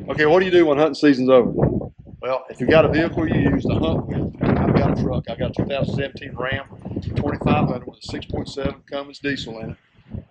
Okay, what do you do when hunting season's over? Well, if you've got a vehicle you use to hunt with, I've got a truck. I got a 2017 Ram 2500 with a 6.7 Cummins diesel in it.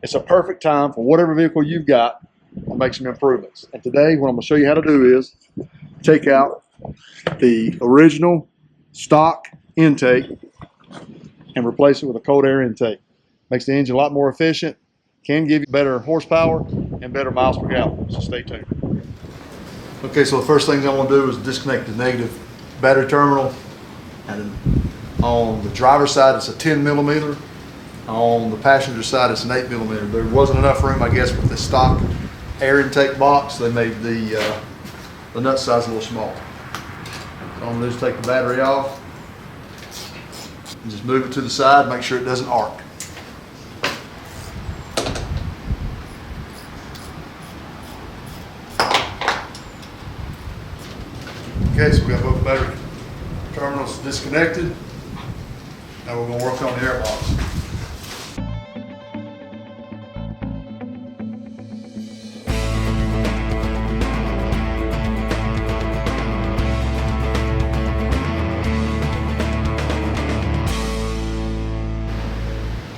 It's a perfect time for whatever vehicle you've got to make some improvements. And today, what I'm going to show you how to do is take out the original stock intake and replace it with a cold air intake. Makes the engine a lot more efficient, can give you better horsepower and better miles per gallon. So stay tuned. Okay, so the first thing I want to do is disconnect the negative battery terminal. And on the driver's side, it's a 10 millimeter. On the passenger side, it's an 8 millimeter. There wasn't enough room, I guess, with the stock air intake box. They made the nut size a little small. So I'm going to do is take the battery off and just move it to the side, make sure it doesn't arc. Okay, so we got both battery terminals disconnected. Now we're going to work on the air box.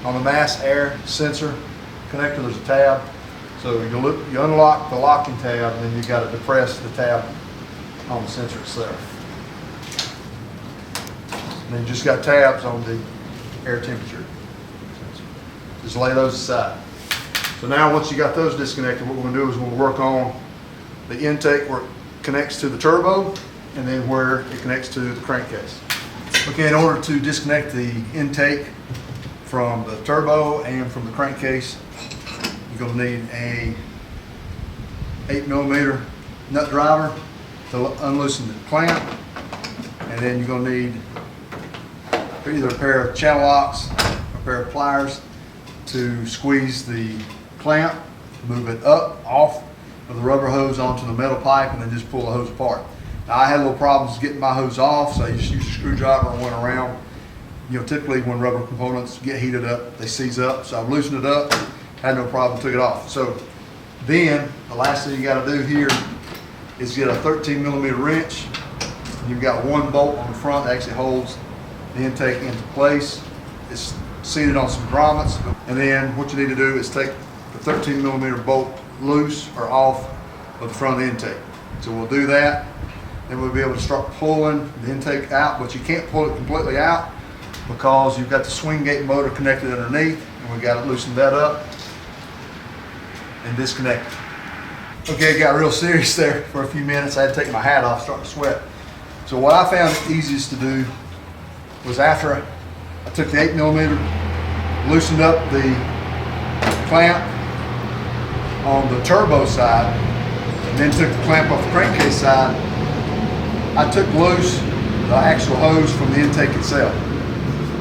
On the mass air sensor connector, there's a tab. So you unlock the locking tab, and then you got to depress the tab on the sensor itself. And then you just got tabs on the air temperature. Just lay those aside. So now once you got those disconnected, what we're going to do is we'll work on the intake where it connects to the turbo and then where it connects to the crankcase. Okay, in order to disconnect the intake from the turbo and from the crankcase, you're going to need a 8 millimeter nut driver to unloosen the clamp, and then you're going to need either a pair of channel locks, a pair of pliers to squeeze the clamp, move it up, off of the rubber hose onto the metal pipe, and then just pull the hose apart. Now, I had a little problems getting my hose off, so I just used a screwdriver and went around. You know, typically when rubber components get heated up, they seize up. So I've loosened it up, had no problem, took it off. So then the last thing you got to do here is get a 13 millimeter wrench. You've got one bolt on the front that actually holds the intake into place. It's seated on some grommets. And then what you need to do is take the 13 millimeter bolt loose or off of the front of the intake. So we'll do that. Then we'll be able to start pulling the intake out, but you can't pull it completely out because you've got the swing gate motor connected underneath, and we got to loosen that up and disconnect it. Okay, it got real serious there for a few minutes. I had to take my hat off, start to sweat. So what I found the easiest to do was after I took the 8 millimeter, loosened up the clamp on the turbo side, and then took the clamp off the crankcase side, I took loose the actual hose from the intake itself.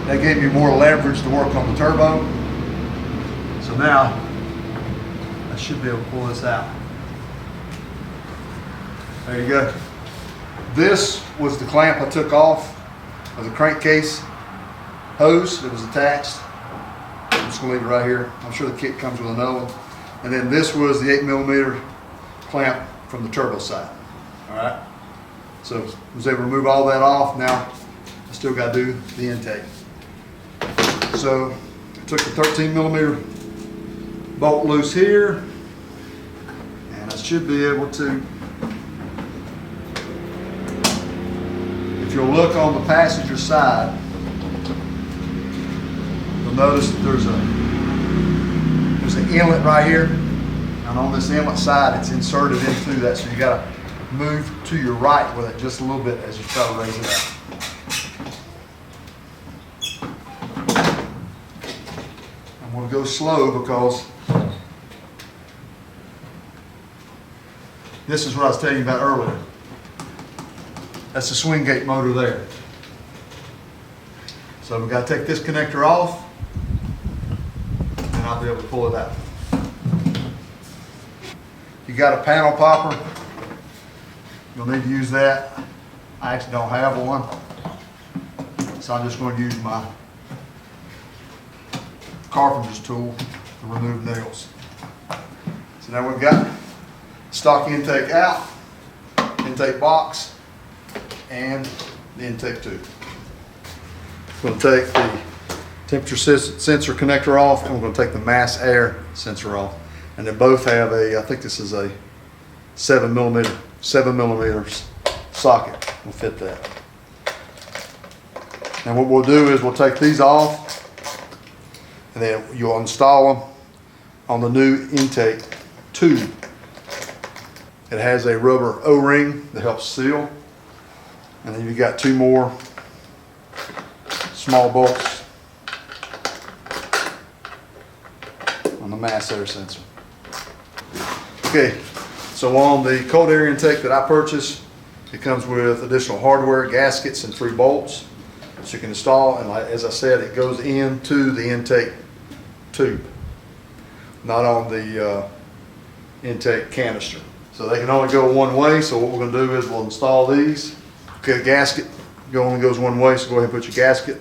That gave me more leverage to work on the turbo. So now I should be able to pull this out. There you go. This was the clamp I took off of the crankcase hose that was attached. I'm just going to leave it right here. I'm sure the kit comes with another one. And then this was the 8 millimeter clamp from the turbo side. All right. So I was able to remove all that off. Now I still got to do the intake. So I took the 13 millimeter bolt loose here, and I should be able to. If you'll look on the passenger side, you'll notice that there's an inlet right here, and on this inlet side it's inserted into that, so you got to move to your right with it just a little bit as you try to raise it up. I'm going to go slow because this is what I was telling you about earlier. That's the swing gate motor there. So we've got to take this connector off, and I'll be able to pull it out. You got a panel popper, you'll need to use that. I actually don't have one, so I'm just going to use my carpenter's tool to remove nails. So now we've got stock intake out. intake box and the intake tube. We're going to take the temperature sensor connector off, and we're going to take the mass air sensor off. And they both have a, I think this is a 7 millimeters socket. We'll fit that. And what we'll do is we'll take these off, and then you'll install them on the new intake tube. It has a rubber O-ring that helps seal. And then you've got 2 more small bolts on the mass air sensor. Okay, so on the cold air intake that I purchased, it comes with additional hardware, gaskets, and 3 bolts. So you can install, and as I said, it goes into the intake tube, not on the intake canister. So they can only go one way, so what we're going to do is we'll install these. Okay, the gasket only goes one way, so go ahead and put your gasket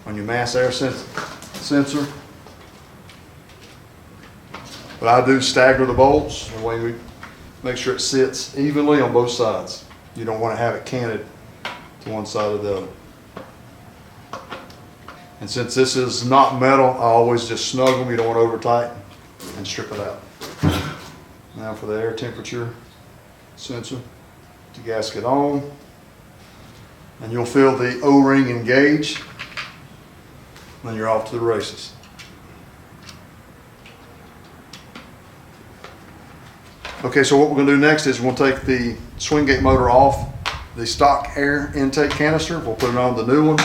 on your mass air sensor. But I do stagger the bolts, the way we make sure it sits evenly on both sides. You don't want to have it canted to one side or the other. And since this is not metal, I always just snug them. You don't want to over tighten, and strip it out. Now for the air temperature sensor, the gasket on, and you'll feel the O-ring engage, then you're off to the races. Okay, so what we're going to do next is we'll take the swing gate motor off the stock air intake canister. We'll put it on the new one.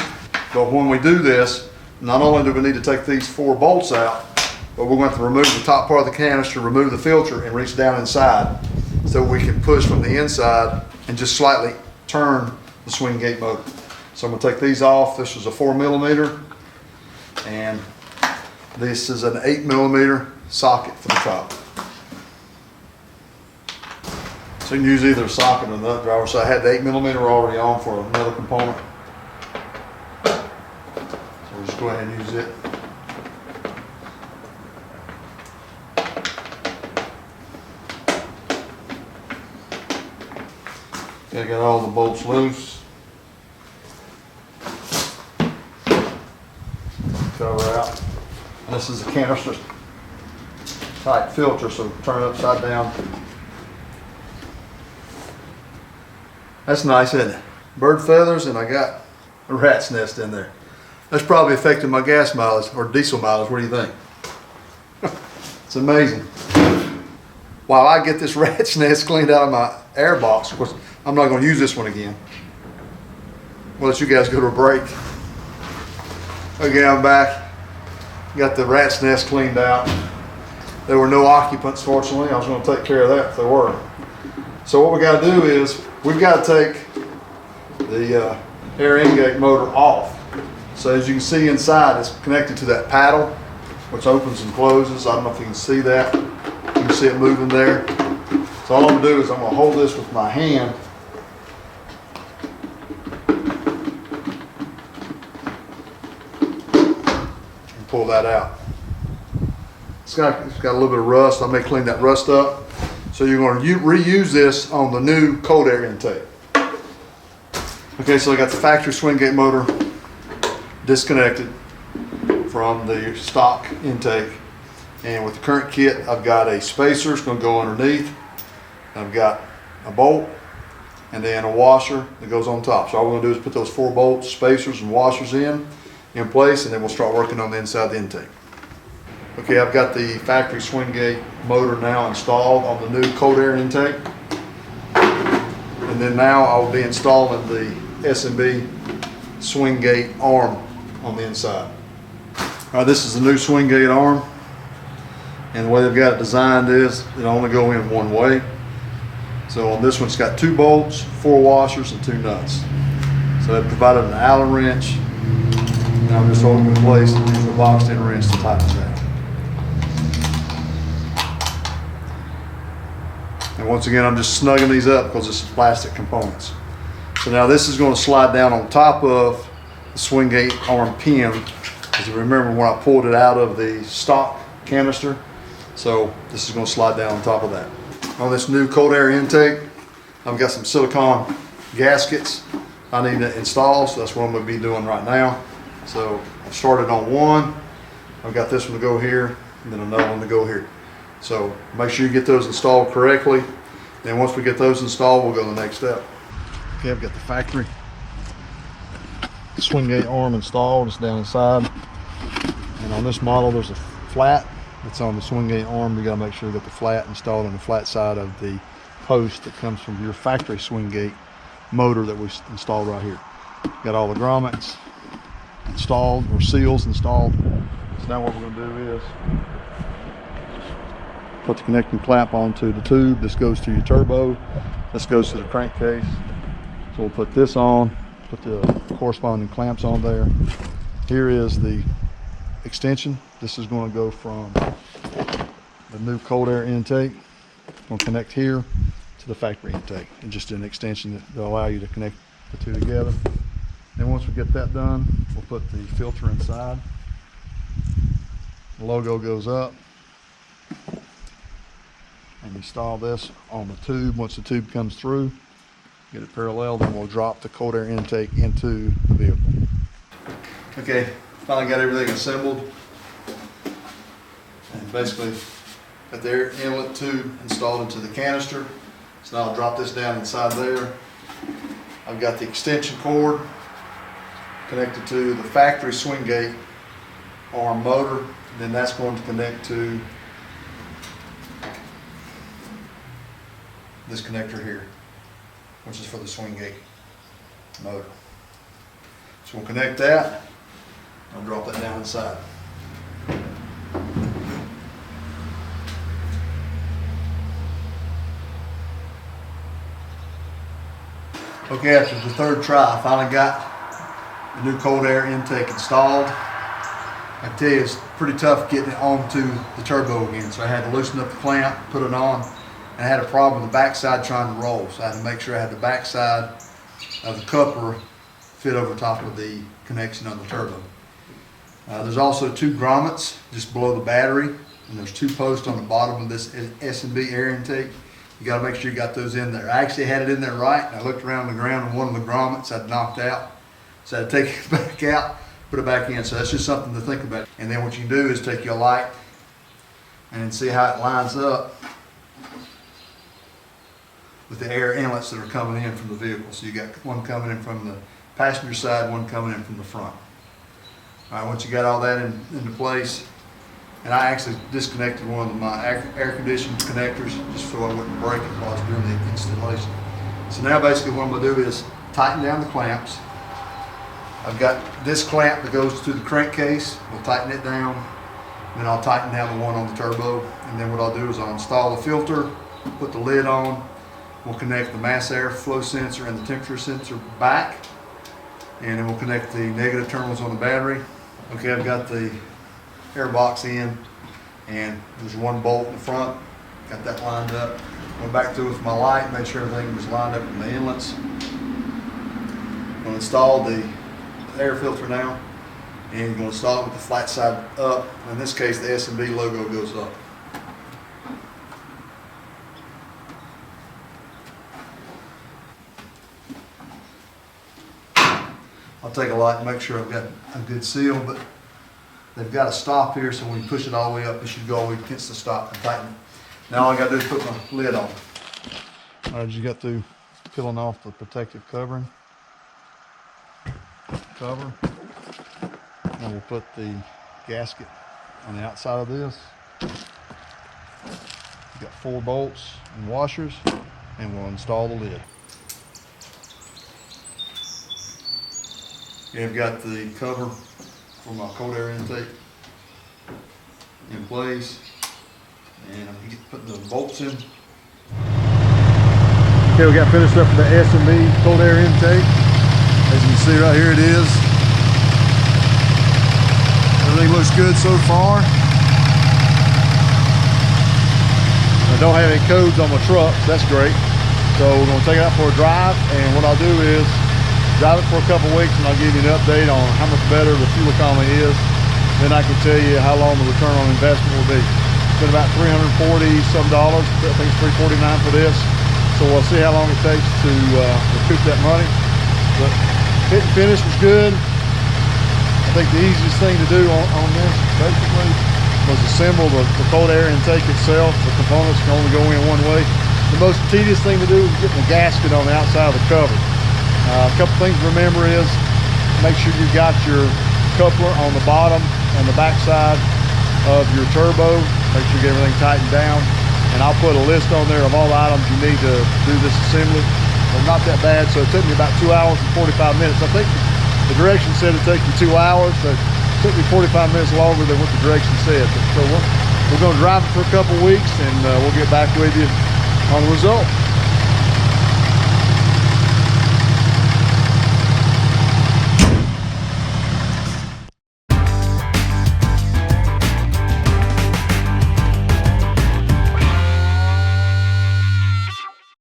But when we do this, not only do we need to take these 4 bolts out, but we're going to remove the top part of the canister, remove the filter, and reach down inside so we can push from the inside and just slightly turn the swing gate motor. So I'm going to take these off. This is a 4 millimeter, and this is an 8 millimeter socket for the top. So you can use either a socket or a nut driver. So I had the 8 millimeter already on for another component. So we'll just go ahead and use it. Okay, I got all the bolts loose. Cover out. And this is a canister type filter, so turn it upside down. That's nice, isn't it? Bird feathers, and I got a rat's nest in there. That's probably affecting my gas mileage or diesel mileage. What do you think? It's amazing. While I get this rat's nest cleaned out of my air box, of course, I'm not going to use this one again. We'll let you guys go to a break. Okay, I'm back. Got the rat's nest cleaned out. There were no occupants, fortunately. I was going to take care of that if there were. So what we got to do is we've got to take the air intake motor off. So as you can see inside, it's connected to that paddle, which opens and closes. I don't know if you can see that. You can see it moving there. So all I'm going to do is I'm going to hold this with my hand. And pull that out. It's got a little bit of rust. I may clean that rust up. So you're going to reuse this on the new cold air intake. Okay, so I got the factory swing gate motor disconnected from the stock intake. And with the current kit, I've got a spacer. It's going to go underneath. I've got a bolt and then a washer that goes on top. So all we're going to do is put those 4 bolts, spacers, and washers in place, and then we'll start working on the inside of the intake. Okay, I've got the factory swing gate motor now installed on the new cold air intake. And then now I'll be installing the S&B swing gate arm on the inside. All right, this is the new swing gate arm. And the way they've got it designed is it'll only go in one way. So on this one, it's got 2 bolts, 4 washers, and 2 nuts. So they've provided an Allen wrench. And I'm just holding it in place and using a boxed in wrench to tighten it down. And once again, I'm just snugging these up because it's plastic components. So now this is going to slide down on top of the swing gate arm pin. As you remember when I pulled it out of the stock canister. So this is going to slide down on top of that. On this new cold air intake, I've got some silicone gaskets I need to install, so that's what I'm going to be doing right now. So I started on one. I've got this one to go here, and then another one to go here. So make sure you get those installed correctly. Then once we get those installed, we'll go to the next step. Okay, I've got the factory swing gate arm installed. It's down inside. And on this model, there's a flat that's on the swing gate arm. You got to make sure you got the flat installed on the flat side of the post that comes from your factory swing gate motor that we installed right here. Got all the grommets installed, or seals installed. So now what we're going to do is put the connecting clamp onto the tube. This goes to your turbo. This goes to the crankcase. So we'll put this on, put the corresponding clamps on there. Here is the extension. This is going to go from the new cold air intake. Going to connect here to the factory intake, and just an extension that will allow you to connect the two together. Then once we get that done, we'll put the filter inside. The logo goes up, and install this on the tube. Once the tube comes through, get it parallel, then we'll drop the cold air intake into the vehicle. Okay, finally got everything assembled, and basically got the air inlet tube installed into the canister. So now I'll drop this down inside there. I've got the extension cord connected to the factory swing gate arm motor, and then that's going to connect to this connector here, which is for the swing gate motor. So we'll connect that. I'll drop that down inside. Okay, after the third try, I finally got the new cold air intake installed. I tell you, it's pretty tough getting it onto the turbo again. So I had to loosen up the clamp, put it on, and I had a problem with the backside trying to roll. So I had to make sure I had the backside of the coupler fit over top of the connection on the turbo. There's also two grommets just below the battery, and there's two posts on the bottom of this S&B air intake. You got to make sure you got those in there. I actually had it in there right, and I looked around the ground, and one of the grommets I'd knocked out. So I had to take it back out, put it back in. So that's just something to think about. And then what you can do is take your light and then see how it lines up with the air inlets that are coming in from the vehicle. So you got one coming in from the passenger side, one coming in from the front. All right, once you got all that into place, and I actually disconnected one of my air conditioning connectors just so I wouldn't break it while I was doing the installation. So now basically what I'm going to do is tighten down the clamps. I've got this clamp that goes to the crankcase. We'll tighten it down. Then I'll tighten down the one on the turbo. And then what I'll do is I'll install the filter, put the lid on. We'll connect the mass air flow sensor and the temperature sensor back. And then we'll connect the negative terminals on the battery. Okay, I've got the air box in, and there's one bolt in the front. Got that lined up. Went back through with my light, made sure everything was lined up in the inlets. I'm going to install the air filter now, and I'm going to install it with the flat side up. In this case, the S&B logo goes up. I'll take a light and make sure I've got a good seal, but they've got a stop here, so when you push it all the way up, it should go all the way against the stop and tighten it. Now all I got to do is put my lid on. All right, you got through peeling off the protective covering. Cover. And we'll put the gasket on the outside of this. You've got 4 bolts and washers, and we'll install the lid. Okay, I've got the cover for my cold air intake in place, and I'm putting the bolts in. Okay, we got finished up with the S&B cold air intake. As you can see right here, it is. Everything looks good so far. I don't have any codes on my truck, so that's great. So we're going to take it out for a drive, and what I'll do is drive it for a couple weeks, and I'll give you an update on how much better the fuel economy is. Then I can tell you how long the return on investment will be. It's been about $340 some. I think it's $349 for this. So we'll see how long it takes to recoup that money. But fit and finish was good. I think the easiest thing to do on this basically was assemble the cold air intake itself. The components can only go in one way. The most tedious thing to do is getting the gasket on the outside of the cover. A couple things to remember is make sure you've got your coupler on the bottom and the back side of your turbo. Make sure you get everything tightened down. And I'll put a list on there of all the items you need to do this assembly. Well, not that bad, so it took me about 2 hours and 45 minutes. I think the directions said it'd take you 2 hours, but it took me 45 minutes longer than what the directions said. So we're going to drive it for a couple weeks, and we'll get back with you on the result.